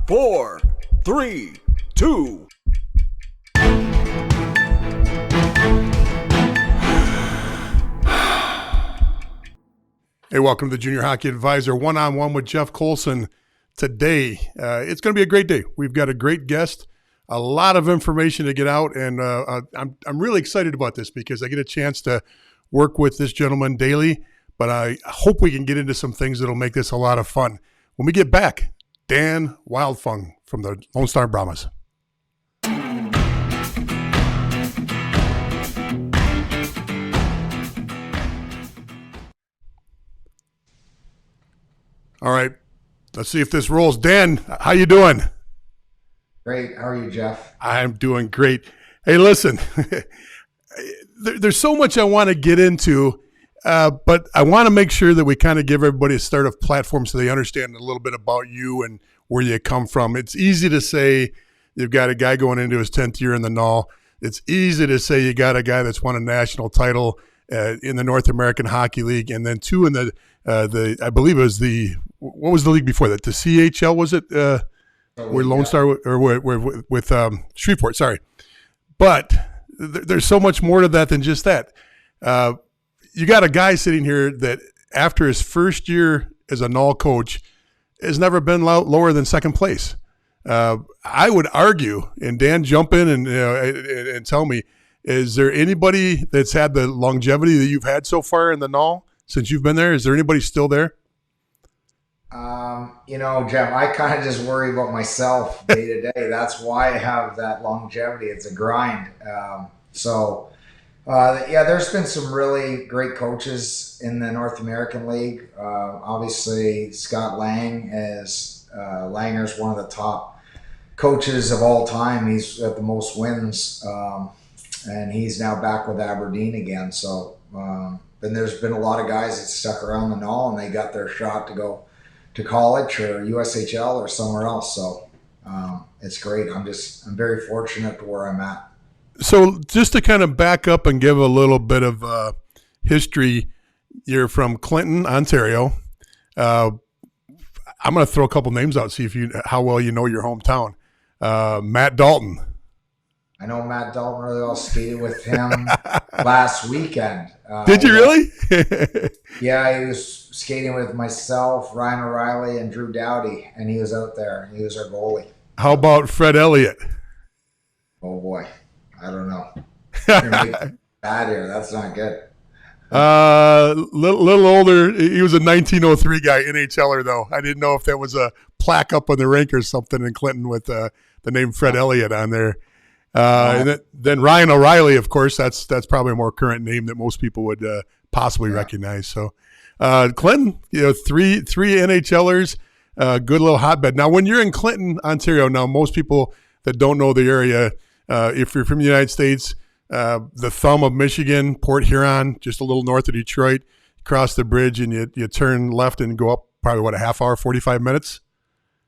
4, 3, 2. Hey, welcome to the Junior Hockey Advisor one-on-one with Jeff Kolcon. Today, it's going to be a great day. We've got a great guest, a lot of information to get out, and I'm really excited about this because I get a chance to work with this gentleman daily, but I hope we can get into some things that'll make this a lot of fun. When we get back, Dan Wildfong from the Lone Star Brahmas. All right, let's see if this rolls. Dan, how you doing? Great. How are you, Jeff? I'm doing great. Hey, listen, there's so much I want to get into, but I want to make sure that we kind of give everybody a start of platform so they understand a little bit about you and where you come from. It's easy to say you've got a guy going into his 10th year in the NAHL. It's easy to say you got a guy that's won a national title in the North American Hockey League, and then two in the I believe it was what was the league before that? The CHL, was it? Where Lone Star or with Shreveport, sorry. But there's so much more to that than just that. You got a guy sitting here that after his first year as a NAHL coach has never been lower than second place. I would argue, and Dan, jump in and tell me, is there anybody that's had the longevity that you've had so far in the NAHL since you've been there? Is there anybody still there? Jeff, I kind of just worry about myself day to day. That's why I have that longevity. It's a grind. There's been some really great coaches in the North American League. Obviously, Scott Langer's one of the top coaches of all time. He's at the most wins, and he's now back with Aberdeen again. So, then there's been a lot of guys that stuck around the NAHL and they got their shot to go to college or USHL or somewhere else. So it's great. I'm very fortunate to where I'm at. So just to kind of back up and give a little bit of history, you're from Clinton, Ontario. I'm going to throw a couple names out, see how well you know your hometown. Matt Dalton. I know Matt Dalton really well. Skated with him last weekend. Did you really? Yeah, he was skating with myself, Ryan O'Reilly, and Drew Dowdy, and he was out there. He was our goalie. How about Fred Elliott? Oh, boy. I don't know. You're making bad here. That's not good. Little older. He was a 1903 guy, NHLer, though. I didn't know if that was a plaque up on the rink or something in Clinton with the name Fred Elliott on there. And then Ryan O'Reilly, of course, that's probably a more current name that most people would possibly recognize. So, Clinton, three NHLers, good little hotbed. Now, when you're in Clinton, Ontario, now most people that don't know the area, if you're from the United States, the thumb of Michigan, Port Huron, just a little north of Detroit, cross the bridge and you turn left and go up probably, a half hour, 45 minutes?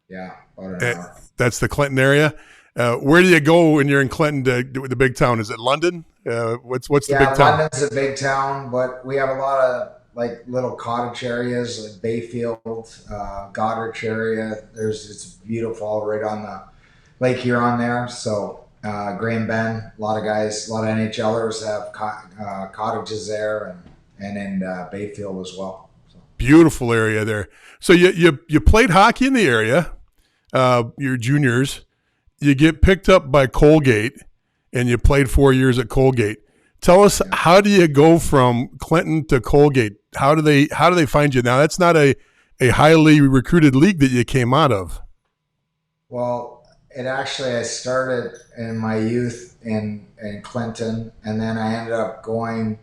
Yeah, about an hour. That's the Clinton area. Where do you go when you're in Clinton to the big town? Is it London? What's the big town? London's a big town, but we have a lot of like little cottage areas like Bayfield, Goderich area. It's beautiful right on the Lake Huron there. So Graham Bend, a lot of NHLers have cottages there and in Bayfield as well. So. Beautiful area there. So you played hockey in the area, your juniors. You get picked up by Colgate, and you played 4 years at Colgate. Tell us, how do you go from Clinton to Colgate? How do they find you? Now, that's not a highly recruited league that you came out of. Well, I started in my youth in Clinton, and then I ended up going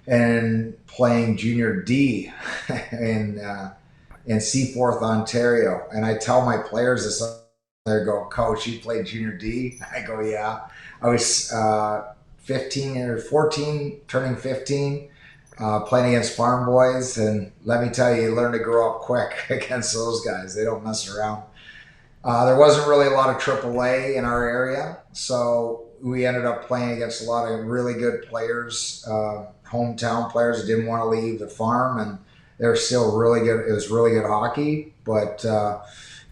and playing Junior D in Seaforth, Ontario. And I tell my players this. They go, Coach, you played Junior D? I go, yeah. I was 15 or 14, turning 15, playing against farm boys. And let me tell you learn to grow up quick against those guys. They don't mess around. There wasn't really a lot of AAA in our area. So we ended up playing against a lot of really good players, hometown players that didn't want to leave the farm. And they were still really good. It was really good hockey. But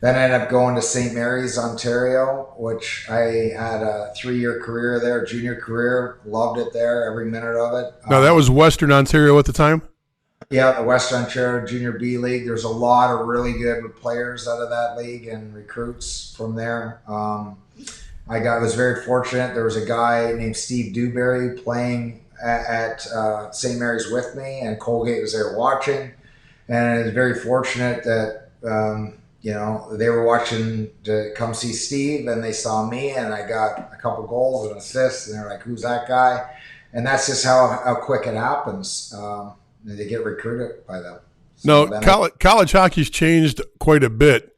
Then I ended up going to St. Mary's, Ontario, which I had a 3-year career there, junior career. Loved it there, every minute of it. Now, that was Western Ontario at the time? Yeah, the Western Ontario Junior B League. There's a lot of really good players out of that league and recruits from there. I was very fortunate. There was a guy named Steve Dewberry playing at St. Mary's with me, and Colgate was there watching. And I was very fortunate that they were watching to come see Steve, and they saw me, and I got a couple goals and assists, and they're like, "Who's that guy?" And that's just how quick it happens. They get recruited by them. So no, college hockey's changed quite a bit,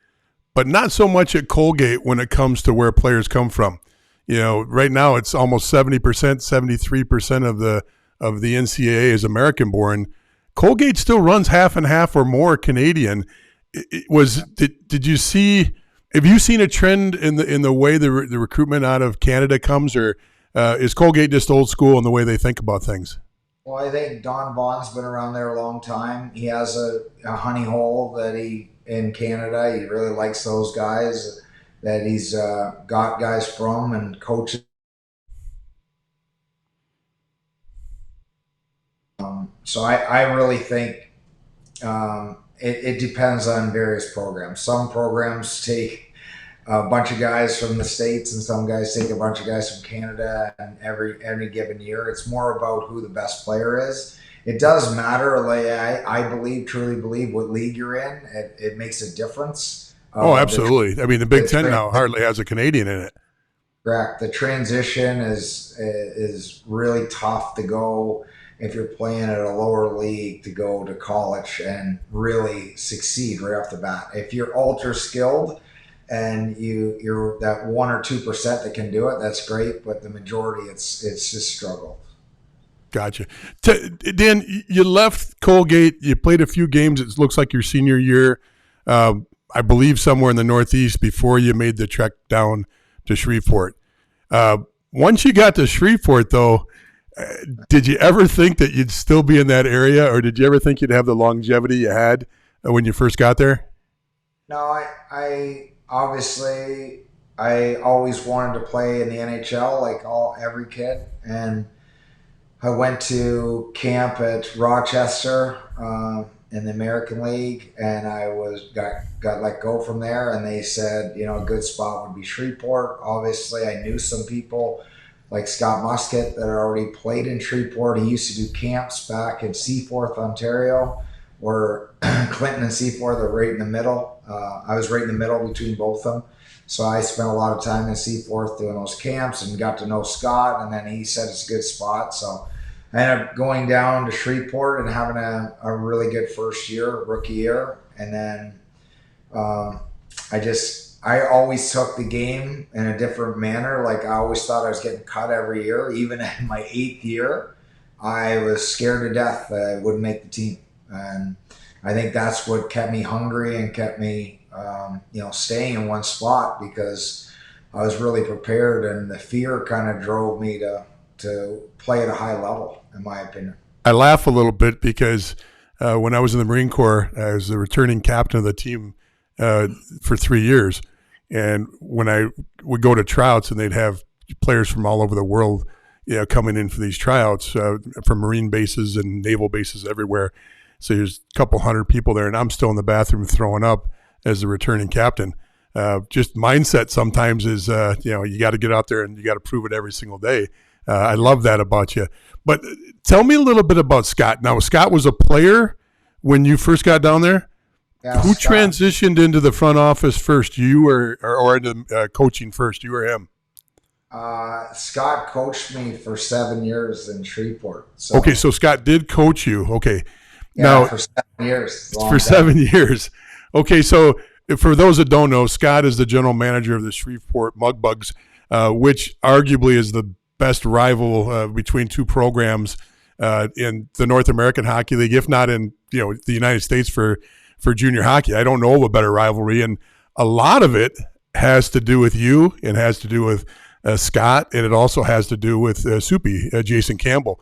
but not so much at Colgate when it comes to where players come from. Right now it's almost 70%, 73% of the NCAA is American-born. Colgate still runs half and half or more Canadian. Did you see? Have you seen a trend in the way the recruitment out of Canada comes, or is Colgate just old school in the way they think about things? Well, I think Don Vaughn's been around there a long time. He has a honey hole that in Canada. He really likes those guys that he's got guys from and coaches. So I really think it depends on various programs. Some programs take a bunch of guys from the States, and some guys take a bunch of guys from Canada, and every given year. It's more about who the best player is. It does matter. Like I truly believe what league you're in. It makes a difference. Oh, absolutely. I mean, the Big Ten now hardly has a Canadian in it. Correct. The transition is really tough to go if you're playing at a lower league to go to college and really succeed right off the bat. If you're ultra skilled and you're that 1 or 2% that can do it, that's great. But the majority, it's just struggle. Gotcha. Dan, you left Colgate. You played a few games. It looks like your senior year, I believe somewhere in the Northeast, before you made the trek down to Shreveport. Once you got to Shreveport, though, did you ever think that you'd still be in that area, or did you ever think you'd have the longevity you had when you first got there? No, I obviously I always wanted to play in the NHL like every kid, and I went to camp at Rochester in the American League, and I got let go from there. And they said, a good spot would be Shreveport. Obviously, I knew some people like Scott Musket that had already played in Shreveport. He used to do camps back in Seaforth, Ontario, where Clinton and Seaforth are right in the middle. I was right in the middle between both of them. So I spent a lot of time in Seaforth doing those camps and got to know Scott, and then he said it's a good spot. So I ended up going down to Shreveport and having a really good first year, rookie year. And then I always took the game in a different manner. Like I always thought I was getting cut every year. Even in my 8th year, I was scared to death that I wouldn't make the team. And I think that's what kept me hungry and kept me, staying in one spot, because I was really prepared, and the fear kind of drove me to play at a high level, in my opinion. I laugh a little bit because when I was in the Marine Corps, I was the returning captain of the team for 3 years. And when I would go to tryouts, and they'd have players from all over the world coming in for these tryouts from Marine bases and naval bases everywhere. So there's a couple hundred people there, and I'm still in the bathroom throwing up as the returning captain. Just mindset sometimes is, you got to get out there and you got to prove it every single day. I love that about you. But tell me a little bit about Scott. Now, Scott was a player when you first got down there. Yeah, Who Scott transitioned into the front office first, you or into coaching first, you or him? Scott coached me for 7 years in Shreveport. So, Okay, so Scott did coach you. Okay. yeah, Now, for 7 years. for 7 years. Okay, so for those that don't know, Scott is the general manager of the Shreveport Mugbugs, which arguably is the best rival between two programs in the North American Hockey League, if not in the United States for junior hockey. I don't know of a better rivalry, and a lot of it has to do with you, and has to do with Scott, and it also has to do with Soupy, Jason Campbell.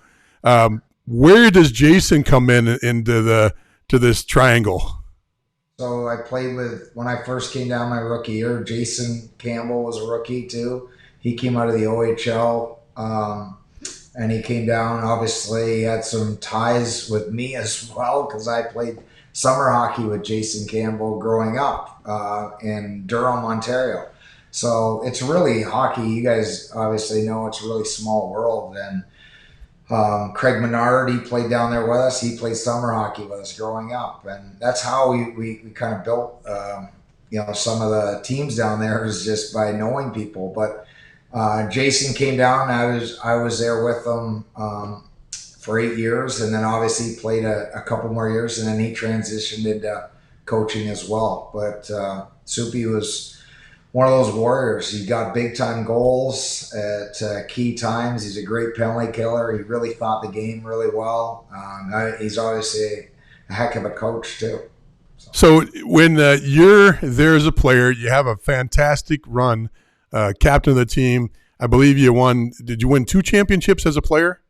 Where does Jason come into this triangle? So I played with, when I first came down my rookie year, Jason Campbell was a rookie too. He came out of the OHL. And he came down. Obviously, he had some ties with me as well because I played summer hockey with Jason Campbell growing up in Durham, Ontario. So it's really hockey. You guys obviously know it's a really small world. And Craig Menard, he played down there with us. He played summer hockey with us growing up, and that's how we kind of built. Some of the teams down there is just by knowing people, but Jason came down. I was there with him for 8 years, and then obviously played a couple more years, and then he transitioned into coaching as well. But Soupy was one of those warriors. He got big time goals at key times. He's a great penalty killer. He really thought the game really well. He's obviously a heck of a coach too. So when you're there as a player, you have a fantastic run, captain of the team. I believe you won. Did you win 2 championships as a player?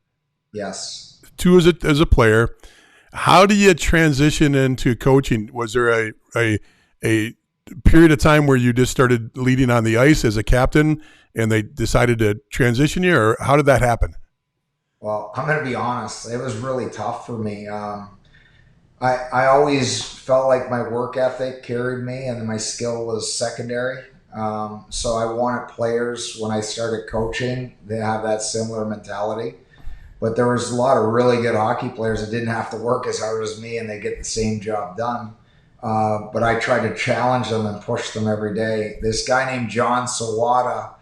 Yes. 2 as a player. How do you transition into coaching? Was there a period of time where you just started leading on the ice as a captain, and they decided to transition you, or how did that happen? Well, I'm going to be honest. It was really tough for me. I always felt like my work ethic carried me and my skill was secondary. So I wanted players, when I started coaching, they have that similar mentality. But there was a lot of really good hockey players that didn't have to work as hard as me and they get the same job done. But I tried to challenge them and push them every day. This guy named John Sawada,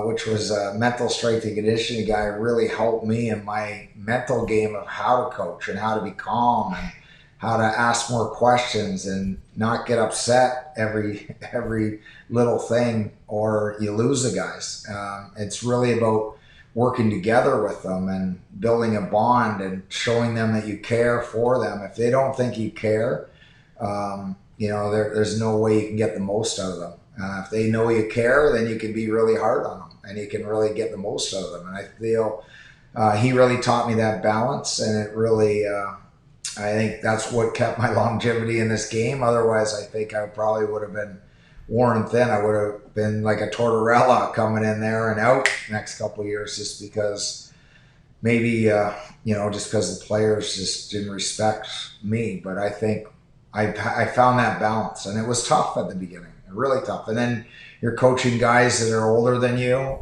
which was a mental strength and conditioning guy, really helped me in my mental game of how to coach and how to be calm and how to ask more questions and not get upset every little thing or you lose the guys. It's really about working together with them and building a bond and showing them that you care for them. If they don't think you care, there's no way you can get the most out of them. If they know you care, then you can be really hard on them and you can really get the most out of them. And I feel he really taught me that balance, and it really, I think that's what kept my longevity in this game. Otherwise, I think I probably would have been worn thin. I would have been like a Tortorella coming in there and out next couple of years, just because maybe, just because the players just didn't respect me. But I think I found that balance, and it was tough at the beginning, really tough. And then you're coaching guys that are older than you.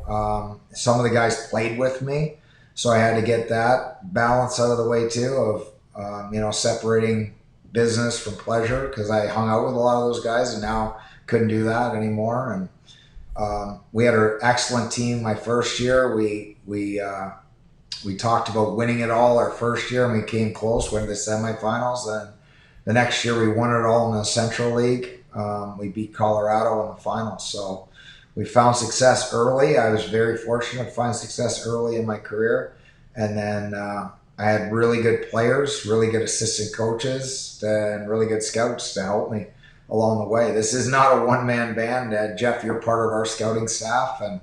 Some of the guys played with me, so I had to get that balance out of the way too, of separating business from pleasure, because I hung out with a lot of those guys and now couldn't do that anymore. And we had an excellent team my first year. We talked about winning it all our first year, and we came close, went to the semifinals. Then the next year we won it all in the Central League. We beat Colorado in the finals. So we found success early. I was very fortunate to find success early in my career. And then I had really good players, really good assistant coaches, and really good scouts to help me along the way. This is not a one-man band. Jeff, you're part of our scouting staff, and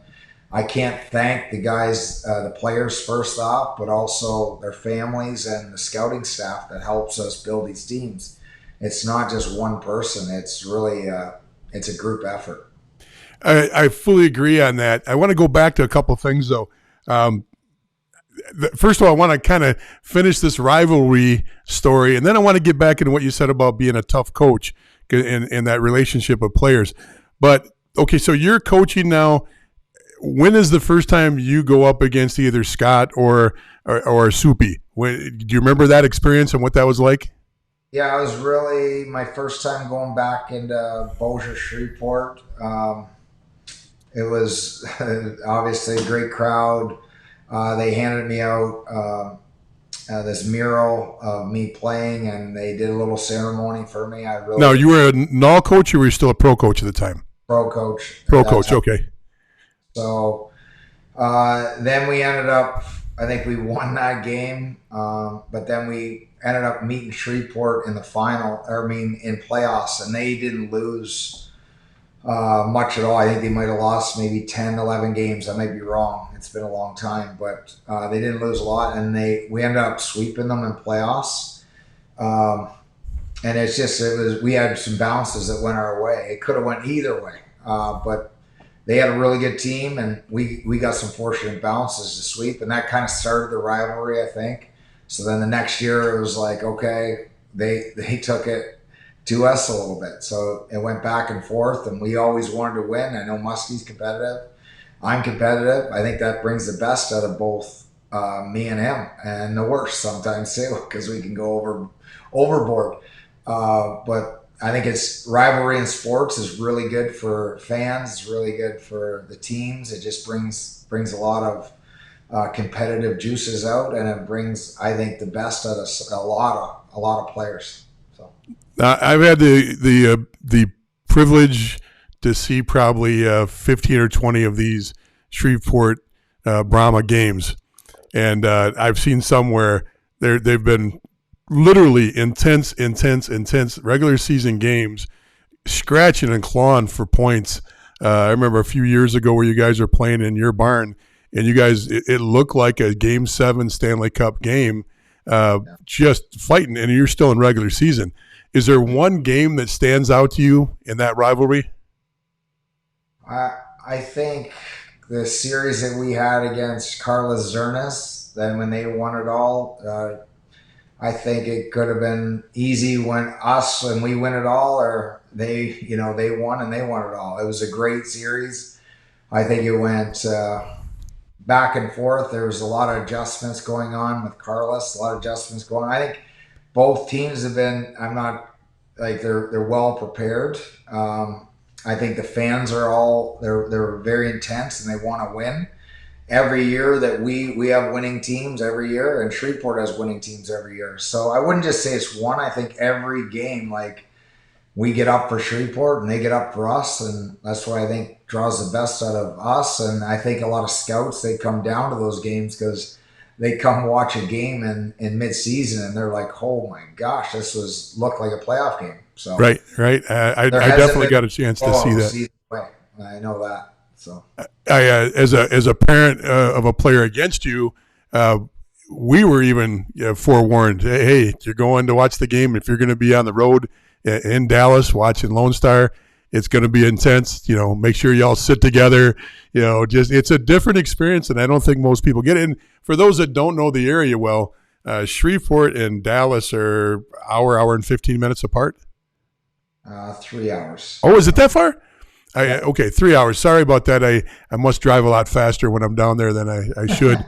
I can't thank the guys, the players first off, but also their families and the scouting staff that helps us build these teams. It's not just one person. It's really, it's a group effort. I fully agree on that. I want to go back to a couple of things, though. First of all, I want to kind of finish this rivalry story, and then I want to get back into what you said about being a tough coach in that relationship with players. But, okay, so you're coaching now. When is the first time you go up against either Scott or Soupy? Do you remember that experience and what that was like? Yeah, it was really my first time going back into Bossier Shreveport. It was obviously a great crowd. They handed me out this mural of me playing, and they did a little ceremony for me. Now, you were a NAHL coach, or were you still a pro coach at the time? Pro coach. Pro coach, okay. So then we ended up, I think we won that game, but then we ended up meeting Shreveport in the in playoffs, and they didn't lose much at all. I think they might have lost maybe 10, 11 games. I might be wrong. It's been a long time, but they didn't lose a lot, and we ended up sweeping them in playoffs. and we had some bounces that went our way. It could have went either way, but they had a really good team, and we got some fortunate bounces to sweep, and that kind of started the rivalry, I think. So then the next year it was like, okay, they took it to us a little bit, so it went back and forth, and we always wanted to win. I know Muskie's competitive, I'm competitive. I think that brings the best out of both me and him, and the worst sometimes too, because we can go overboard. But I think it's rivalry in sports is really good for fans. It's really good for the teams. It just brings a lot of competitive juices out, and it brings, I think, the best out of a lot of players. So I've had the privilege to see probably 15 or 20 of these Shreveport Brahma games, and I've seen some where they've been literally intense regular season games, scratching and clawing for points. I remember a few years ago where you guys were playing in your barn, and you guys, it looked like a Game 7 Stanley Cup game, just fighting, and you're still in regular season. Is there one game that stands out to you in that rivalry? I think the series that we had against Carlos Zernes, then when they won it all, I think it could have been easy when we win it all, or they won and they won it all. It was a great series. I think it went back and forth. There was a lot of adjustments going on with Carlos, a lot of adjustments going on. I think both teams have been, I'm not like they're well prepared. I think the fans are they're very intense and they want to win. Every year that we have winning teams every year, and Shreveport has winning teams every year. So I wouldn't just say it's one. I think every game, like, we get up for Shreveport and they get up for us, and that's what I think draws the best out of us. And I think a lot of scouts, they come down to those games because they come watch a game in mid-season and they're like, oh my gosh, looked like a playoff game. So right. I definitely got a chance to see that. I know that. So as a parent of a player against you, we were even forewarned. Hey, you're going to watch the game. If you're going to be on the road in Dallas watching Lone Star, it's going to be intense. Make sure y'all sit together. Just it's a different experience, and I don't think most people get it. And for those that don't know the area well, Shreveport and Dallas are hour and 15 minutes apart. 3 hours. Oh, is it that far? Okay, 3 hours. Sorry about that. I must drive a lot faster when I'm down there than I should.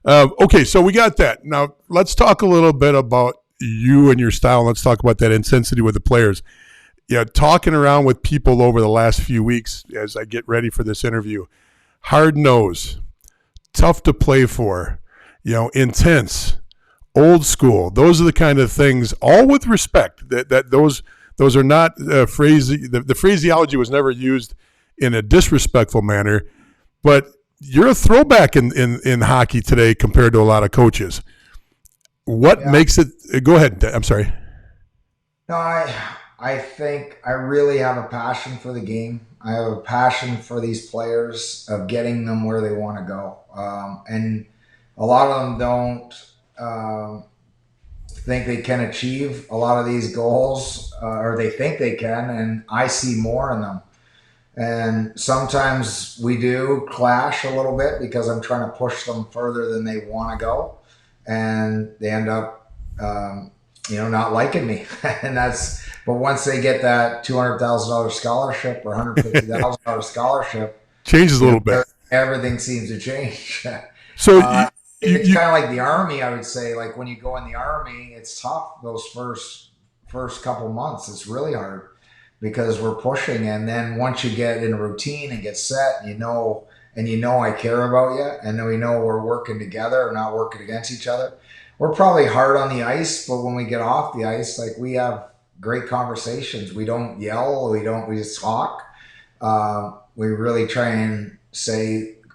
Okay, so we got that. Now, let's talk a little bit about you and your style. Let's talk about that intensity with the players. Yeah, talking around with people over the last few weeks as I get ready for this interview. Hard nose, tough to play for, intense, old school. Those are the kind of things, all with respect, that those are not the phraseology was never used in a disrespectful manner, but you're a throwback in hockey today compared to a lot of coaches. What makes it – go ahead. I'm sorry. No, I think I really have a passion for the game. I have a passion for these players of getting them where they want to go. And a lot of them don't think they can achieve a lot of these goals, or they think they can, and I see more in them. And sometimes we do clash a little bit because I'm trying to push them further than they want to go, and they end up, not liking me. But once they get that $200,000 scholarship or $150,000 scholarship, changes a little bit. Everything seems to change. So it's kind of like the Army, I would say. Like when you go in the Army, it's tough those first couple months. It's really hard because we're pushing, and then once you get in a routine and get set, I care about you, and we know we're working together and not working against each other. We're probably hard on the ice, but when we get off the ice, like, we have great conversations. We don't yell. We just talk. We really try and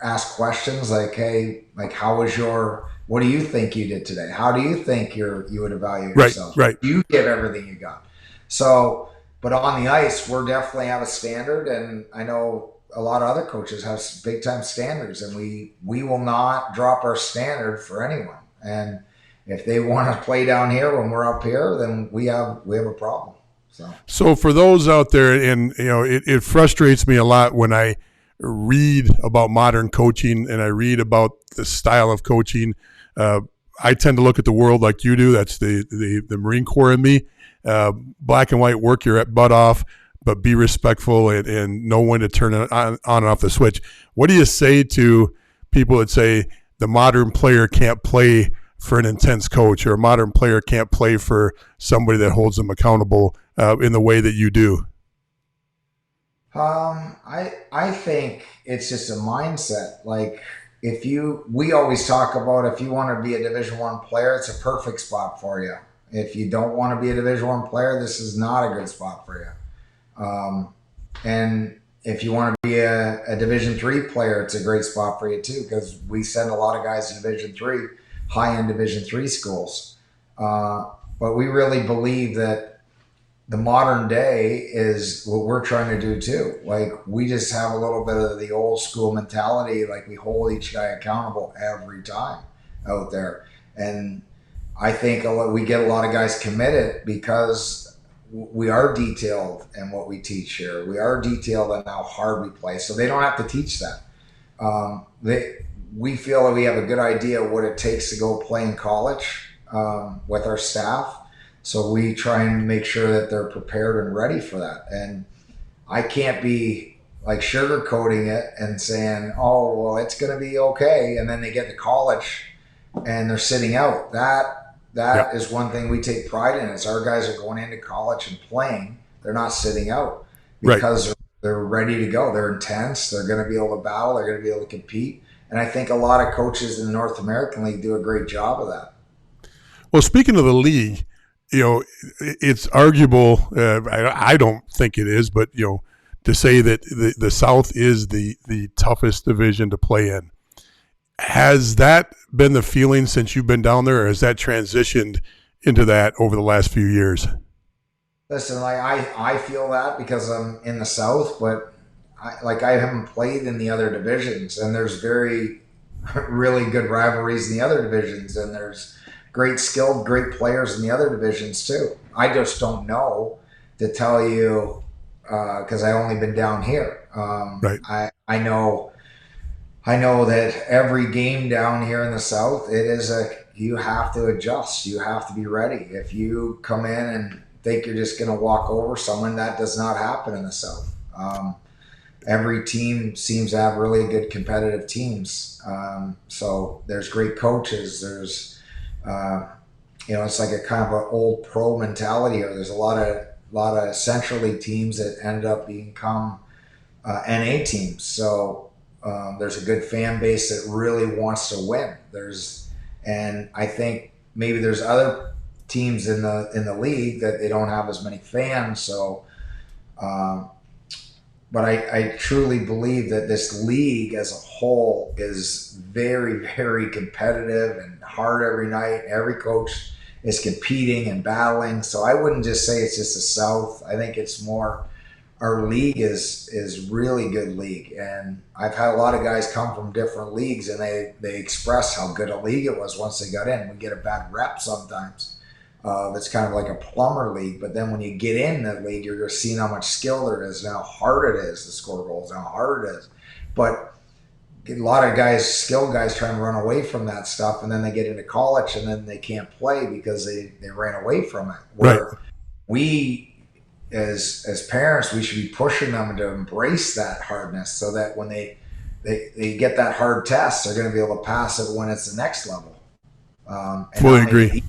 ask questions like, hey, like, what do you think you did today? How do you think you would evaluate yourself? Right. You give everything you got. So, but on the ice, we're definitely have a standard, and I know a lot of other coaches have big time standards, and we will not drop our standard for anyone. And if they want to play down here when we're up here, then we have a problem. So for those out there, and it frustrates me a lot when I read about modern coaching and I read about the style of coaching. I tend to look at the world like you do. That's the Marine Corps in me. Black and white, work your butt off, but be respectful and know when to turn it on and off the switch. What do you say to people that say the modern player can't play for an intense coach, or a modern player can't play for somebody that holds them accountable in the way that you do? I think it's just a mindset. Like we always talk about, if you want to be a Division I player, it's a perfect spot for you. If you don't want to be a Division I player, this is not a good spot for you. And if you want to be a Division III player, it's a great spot for you too, because we send a lot of guys to Division III, high-end Division III schools. But we really believe that the modern day is what we're trying to do too. Like, we just have a little bit of the old school mentality. Like, we hold each guy accountable every time out there. And I think we get a lot of guys committed because we are detailed in what we teach here. We are detailed in how hard we play. So they don't have to teach that. We feel that we have a good idea of what it takes to go play in college with our staff. So we try and make sure that they're prepared and ready for that. And I can't be like sugarcoating it and saying, oh, well, it's going to be okay. And then they get to college and they're sitting out. That is one thing we take pride in, is our guys are going into college and playing. They're not sitting out because they're ready to go. They're intense. They're going to be able to battle. They're going to be able to compete. And I think a lot of coaches in the North American League do a great job of that. Well, speaking of the league, it's arguable. I don't think it is, but to say that the South is the toughest division to play in. Has that been the feeling since you've been down there, or has that transitioned into that over the last few years? Listen, I feel that because I'm in the South, but I haven't played in the other divisions, and there's really good rivalries in the other divisions, and there's great players in the other divisions too. I just don't know to tell you because I only been down here. Right. I know that every game down here in the South, you have to adjust. You have to be ready. If you come in and think you're just going to walk over someone, that does not happen in the South. Every team seems to have really good competitive teams. So there's great coaches. There's it's like a kind of an old pro mentality here. There's a lot of Central League teams that ended up become NA teams. So there's a good fan base that really wants to win. And I think maybe there's other teams in the league that they don't have as many fans. So, but I truly believe that this league as a whole is very, very competitive and hard every night. Every coach is competing and battling. So I wouldn't just say it's just the South. I think it's more, our league is really good league. And I've had a lot of guys come from different leagues, and they express how good a league it was once they got in. We get a bad rep sometimes. It's kind of like a plumber league, but then when you get in that league, you're just seeing how much skill there is and how hard it is to score goals, and how hard it is. But a lot of skilled guys try and run away from that stuff, and then they get into college and then they can't play because they ran away from it. Where we, as parents, we should be pushing them to embrace that hardness, so that when they get that hard test, they're going to be able to pass it when it's the next level. Fully agree.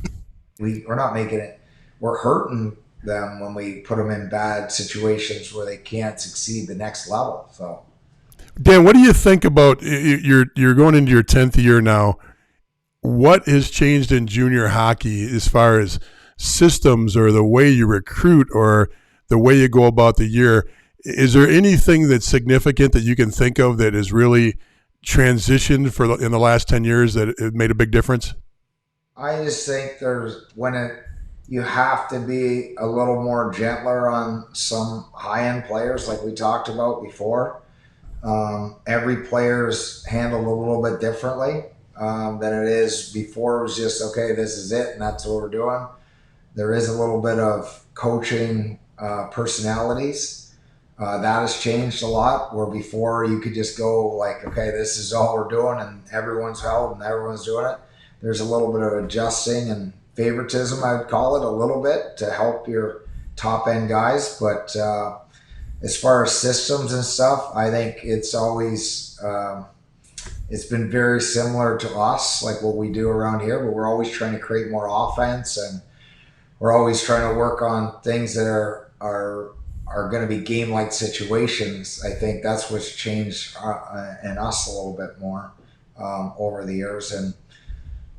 We're not making it. We're hurting them when we put them in bad situations where they can't succeed the next level. So, Dan, what do you think about, you're going into your 10th year now? What has changed in junior hockey as far as systems or the way you recruit or the way you go about the year? Is there anything that's significant that you can think of that has really transitioned in the last 10 years that it made a big difference? I just think you have to be a little more gentler on some high-end players, like we talked about before. Every player's handled a little bit differently. than it is before. It was just, okay, this is it, and that's what we're doing. There is a little bit of coaching personalities. That has changed a lot, where before you could just go like, okay, this is all we're doing, and everyone's held and everyone's doing it. There's a little bit of adjusting and favoritism, I would call it, a little bit, to help your top end guys. But as far as systems and stuff, I think it's always it's been very similar to us, like what we do around here. But we're always trying to create more offense, and we're always trying to work on things that are going to be game like situations. I think that's what's changed in us a little bit more over the years. And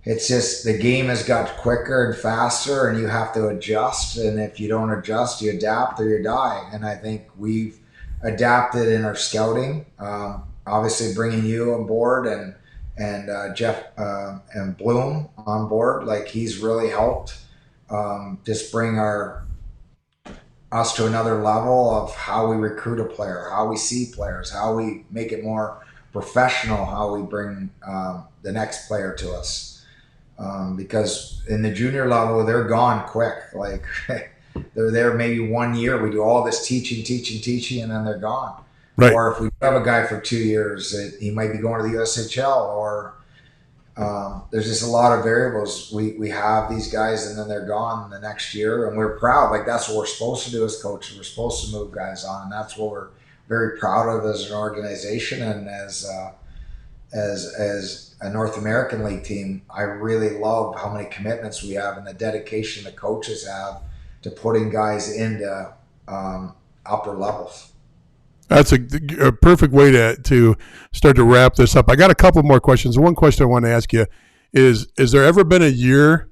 it's just the game has got quicker and faster, and you have to adjust. And if you don't adjust, you adapt or you die. And I think we've adapted in our scouting. Obviously, bringing you on board and Jeff and Bloom on board, like he's really helped just bring us to another level of how we recruit a player, how we see players, how we make it more professional, how we bring the next player to us. Because in the junior level, they're gone quick. Like they're there maybe 1 year. We do all this teaching, and then they're gone. Right. Or if we have a guy for 2 years, he might be going to the USHL. Or there's just a lot of variables. We have these guys, and then they're gone the next year, and we're proud. Like that's what we're supposed to do as coaches. We're supposed to move guys on, and that's what we're very proud of as an organization and as a North American League team. I really love how many commitments we have and the dedication the coaches have to putting guys into upper levels. That's a perfect way to start to wrap this up. I got a couple more questions. One question I want to ask you is there ever been a year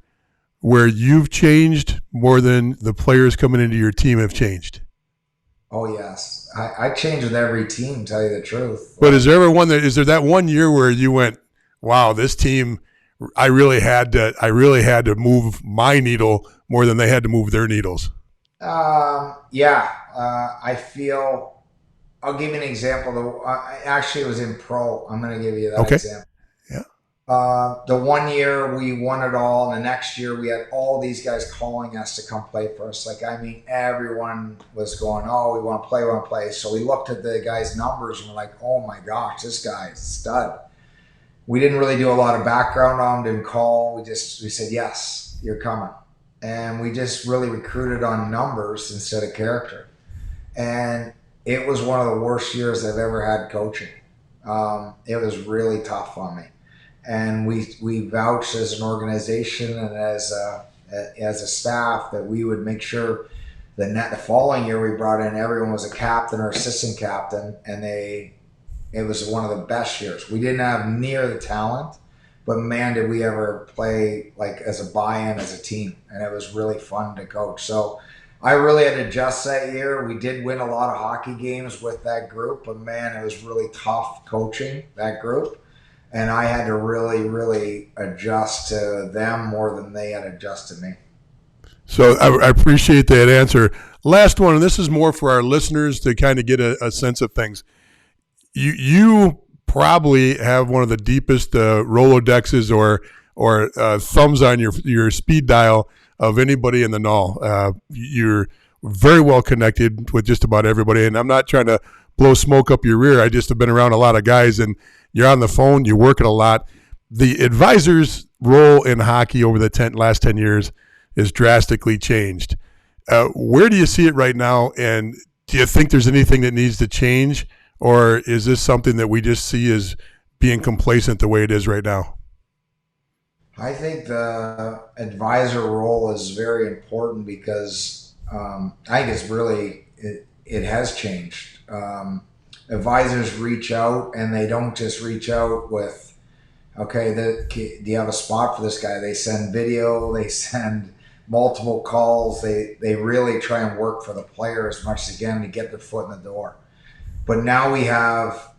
where you've changed more than the players coming into your team have changed? Oh, yes. I change with every team, tell you the truth. But is there that 1 year where you went, wow, this team, I really had to move my needle more than they had to move their needles? Yeah. I feel, I'll give you an example. Actually, it was in pro. I'm going to give you that example. Yeah. The 1 year we won it all, and the next year we had all these guys calling us to come play for us. Like, I mean, everyone was going, oh, we want to play. So we looked at the guys' numbers and we're like, oh my gosh, this guy's a stud. We didn't really do a lot of background on him, didn't call. We said, yes, you're coming. And we just really recruited on numbers instead of character. And it was one of the worst years I've ever had coaching. It was really tough on me. And we vouched as an organization and as a staff that we would make sure that the following year we brought in, everyone was a captain or assistant captain, and it was one of the best years. We didn't have near the talent, but man, did we ever play like as a buy-in as a team, and it was really fun to coach. So I really had to adjust that year. We did win a lot of hockey games with that group, but man, it was really tough coaching that group. And I had to really, really adjust to them more than they had adjusted me. So I appreciate that answer. Last one, and this is more for our listeners to kind of get a sense of things. You probably have one of the deepest Rolodexes or thumbs on your speed dial of anybody in the NAHL. You're very well connected with just about everybody, and I'm not trying to blow smoke up your rear. I just have been around a lot of guys, and you're on the phone, you're working a lot. The advisor's role in hockey over the last 10 years is drastically changed. Where do you see it right now, and do you think there's anything that needs to change, or is this something that we just see as being complacent the way it is right now? I think the advisor role is very important because I think it's really, it has changed. Advisors reach out, and they don't just reach out with, okay, do you have a spot for this guy? They send video, they send multiple calls. They really try and work for the player as much as they can to get their foot in the door. But now we have,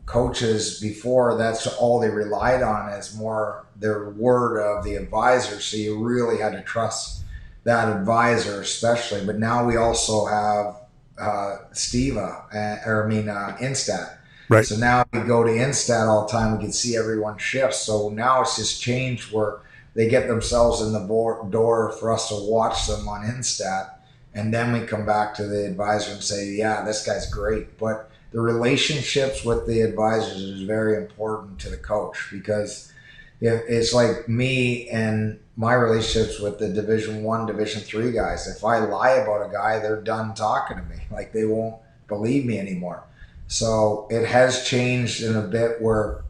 coaches. Before, that's all they relied on is more their word of the advisor. So you really had to trust that advisor especially. But now we also have Instat. Right. So now we go to Instat all the time. We can see everyone shift. So now it's just changed where they get themselves in the door for us to watch them on Instat. And then we come back to the advisor and say, yeah, this guy's great. But the relationships with the advisors is very important to the coach, because it's like me and my relationships with the Division I, Division III guys. If I lie about a guy, they're done talking to me. Like, they won't believe me anymore. So it has changed in a bit where,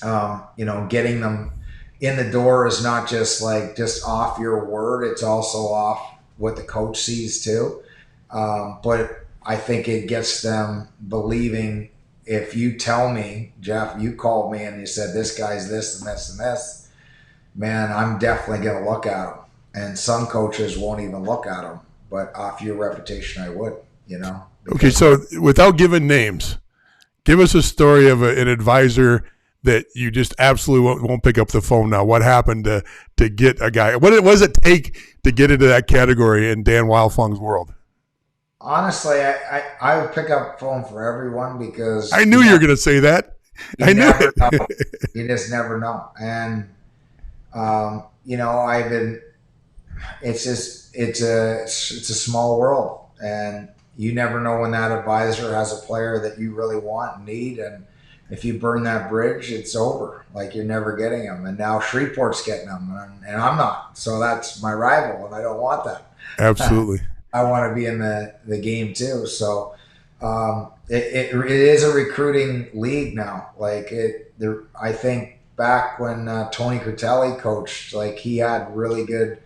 getting them in the door is not just off your word. It's also off what the coach sees too. But I think it gets them believing. If you tell me, Jeff, you called me and you said this guy's this and this and this, man, I'm definitely going to look at him. And some coaches won't even look at him, but off your reputation, I would, Okay, so without giving names, give us a story of an advisor that you just absolutely won't pick up the phone now. What happened to get a guy? What does it take to get into that category in Dan Wildfong's world? Honestly, I would pick up the phone for everyone, because I knew you were going to say that. I knew it. Know. You just never know. And, it's a small world, and you never know when that advisor has a player that you really want and need. And if you burn that bridge, it's over. Like, you're never getting them. And now Shreveport's getting them, and I'm not. So that's my rival, and I don't want that. Absolutely. I want to be in the game too. So it is a recruiting league now. I think back when Tony Critelli coached, he had really good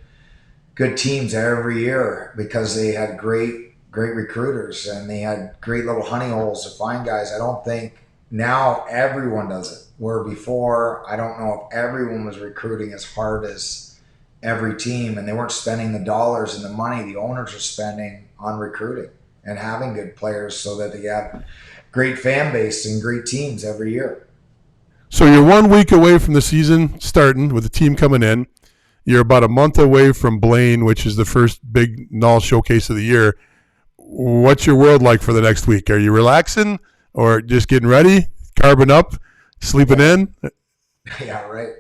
teams every year, because they had great recruiters, and they had great little honey holes to find guys. I don't think now everyone does it. Where before, I don't know if everyone was recruiting as hard as every team, and they weren't spending the dollars and the money the owners are spending on recruiting and having good players, so that they have great fan base and great teams every year. So you're 1 week away from the season starting with the team coming in. You're about a month away from Blaine, which is the first big NAHL showcase of the year. What's your world like for the next week? Are you relaxing or just getting ready, carbing up, sleeping in? Yeah, right.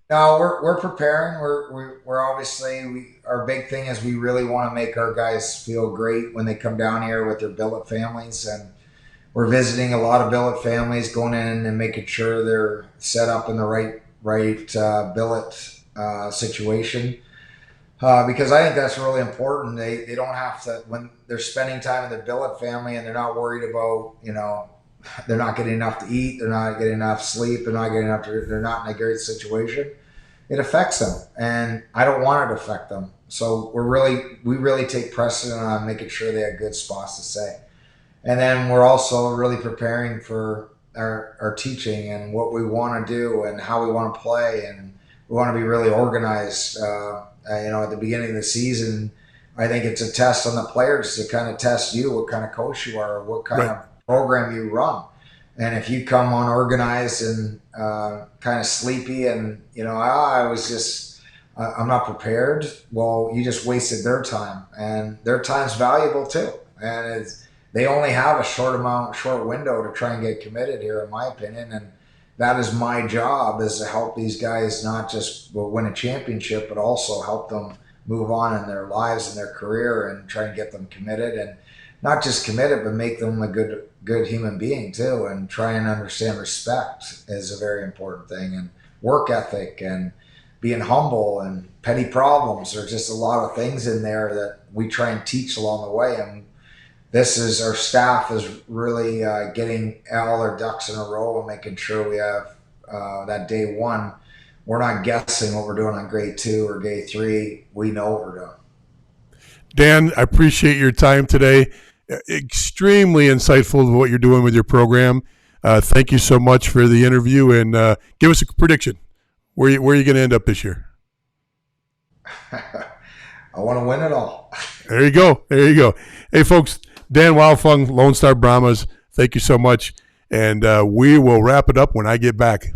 No, we're preparing. We're obviously, our big thing is we really want to make our guys feel great when they come down here with their billet families, and we're visiting a lot of billet families, going in and making sure they're set up in the right billet situation. Because I think that's really important. They don't have to, when they're spending time with the billet family, and they're not worried about, they're not getting enough to eat, they're not getting enough sleep, they're not in a great situation. It affects them, and I don't want it to affect them. So we really take precedent on making sure they have good spots to stay. And then we're also really preparing for our teaching and what we want to do and how we want to play, and we want to be really organized. At the beginning of the season, I think it's a test on the players to kind of test you, what kind of coach you are, what kind of program you run. And if you come unorganized and kind of sleepy, and I'm not prepared, well, you just wasted their time, and their time's valuable too. And they only have a short window to try and get committed here, in my opinion. And that is my job, is to help these guys not just win a championship, but also help them move on in their lives and their career, and try and get them committed, and not just committed, but make them a good human being too, and try and understand respect is a very important thing, and work ethic, and being humble, and petty problems. There's just a lot of things in there that we try and teach along the way. And our staff is really getting all our ducks in a row and making sure we have that day one. We're not guessing what we're doing on grade 2 or grade 3. We know what we're doing. Dan, I appreciate your time today. Extremely insightful of what you're doing with your program. Thank you so much for the interview, and give us a prediction. Where are you going to end up this year? I want to win it all. There you go. Hey, folks, Dan Wildfong, Lone Star Brahmas, thank you so much. And we will wrap it up when I get back.